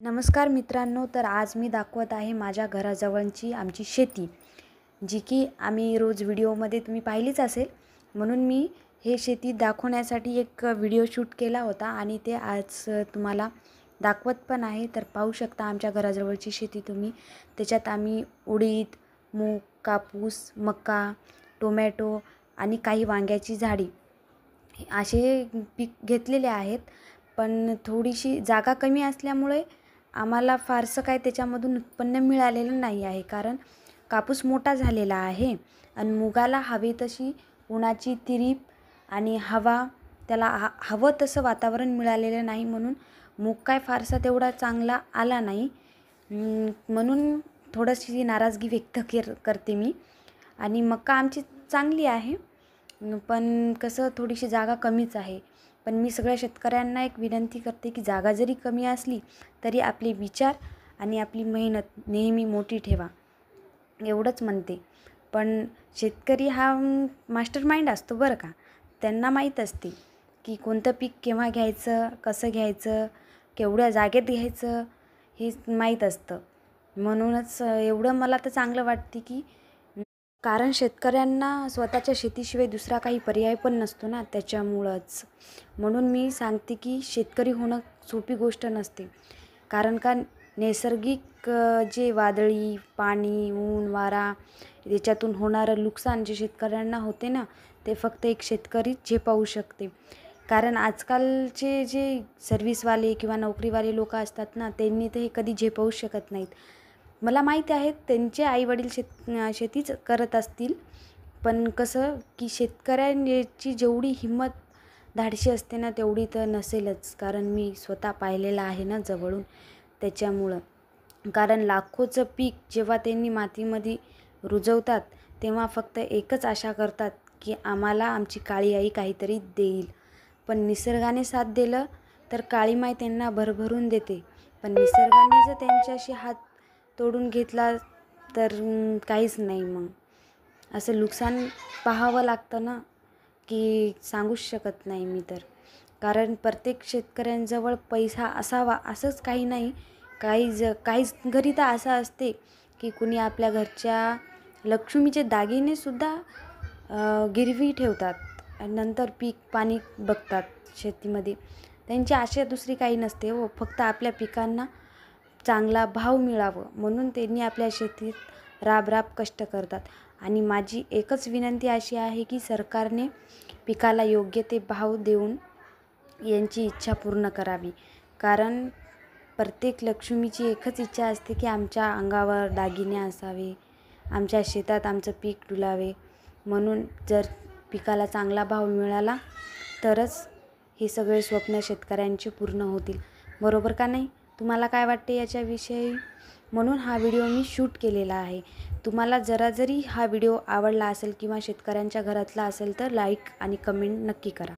नमस्कार मित्रांनो, तर आज मी दाखवत आहे माझ्या घराजवळची आमची शेती, जी की आम्ही रोज व्हिडिओमध्ये तुम्ही पाहिलीच असेल. म्हणून मी हे शेती दाखवण्यासाठी एक व्हिडिओ शूट केला होता आणि ते आज तुम्हाला दाखवत पण आहे. तर पाहू शकता आमच्या घराजवळची शेती तुम्ही. त्याच्यात आम्ही उडीद, मूग, कापूस, मका, टोमॅटो आणि काही वांग्याची झाडी असे पीक घेतलेले आहेत. पण थोडीशी जागा कमी असल्यामुळे आम्हाला फारसं काय त्याच्यामधून उत्पन्न मिळालेलं नाही आहे. कारण कापूस मोठा झालेला आहे आणि मुगाला हवी तशी उन्हाची तिरीप आणि हवा, त्याला हवं तसं वातावरण मिळालेलं नाही. म्हणून मूग काय फारसा तेवढा चांगला आला नाही. म्हणून थोडीशी नाराजगी व्यक्त करते मी. आणि मका आमची चांगली आहे, पण कसं थोडीशी जागा कमीच आहे. पण मी सगळ्या शेतकऱ्यांना एक विनंती करते की जागा जरी कमी असली तरी आपले विचार आणि आपली मेहनत नेहमी मोठी ठेवा, एवढंच म्हणते. पण शेतकरी हा मास्टर माइंड असतो बरं का. त्यांना माहीत असते की कोणतं पीक केव्हा घ्यायचं, कसं घ्यायचं, केवढ्या जागेत घ्यायचं, हे माहीत असतं. म्हणूनच एवढं मला तर चांगलं वाटते की कारण शेतकऱ्यांना स्वतःच्या शेतीशिवाय दुसरा काही पर्याय पण नसतो ना, त्याच्यामुळंच. म्हणून मी सांगते की शेतकरी होणं सोपी गोष्ट नसते. कारण का नैसर्गिक जे वादळी पाणी, ऊन, वारा याच्यातून होणारं नुकसान जे शेतकऱ्यांना होते ना, ते फक्त एक शेतकरी झेपावू शकते. कारण आजकालचे जे सर्व्हिसवाले किंवा नोकरीवाले लोक असतात ना, त्यांनी तर हे कधी झेपावू शकत नाहीत. मला माहिती आहे त्यांचे आईवडील शेतीच करत असतील, पण कसं की शेतकऱ्यांची जेवढी हिंमत धाडशी असते ना, तेवढी तर नसेलच. कारण मी स्वतः पाहिलेलं आहे ना जवळून, त्याच्यामुळं. कारण लाखोचं पीक जेव्हा त्यांनी मातीमध्ये रुजवतात, तेव्हा फक्त एकच आशा करतात की आम्हाला आमची काळी आई काहीतरी देईल. पण निसर्गाने साथ दिलं तर काळी माय त्यांना भरभरून देते. पण निसर्गाने जर त्यांच्याशी हात तोडून घेतला तर काहीच नाही. मग असं नुकसान पाहावं लागतं ना, की सांगूच शकत नाही मी तर. कारण प्रत्येक शेतकऱ्यांजवळ पैसा असावा असंच काही नाही. काहीच घरी तर असं असते की कुणी आपल्या घरच्या लक्ष्मीचे दागिनेसुद्धा गिरवी ठेवतात आणि नंतर पीक पाणी बघतात शेतीमध्ये. त्यांची आशा दुसरी काही नसते हो, फक्त आपल्या पिकांना चांगला भाव मिळावं म्हणून त्यांनी आपल्या शेतीत राबराब कष्ट करतात. आणि माझी एकच विनंती अशी आहे की सरकारने पिकाला योग्य ते भाव देऊन यांची इच्छा पूर्ण करावी. कारण प्रत्येक लक्ष्मीची एकच इच्छा असते की आमच्या अंगावर दागिने असावे, आमच्या शेतात आमचं पीक डुलावे. म्हणून जर पिकाला चांगला भाव मिळाला तरच हे सगळे स्वप्न शेतकऱ्यांचे पूर्ण होतील. बरोबर का नाही? तुम्हाला काय वाटते याच्याविषयी? म्हणून हा व्हिडिओ मी शूट केलेला आहे. तुम्हाला जरी हा व्हिडिओ आवडला असेल किंवा शेतकऱ्यांच्या घरातला असेल तर लाईक आणि कमेंट नक्की करा.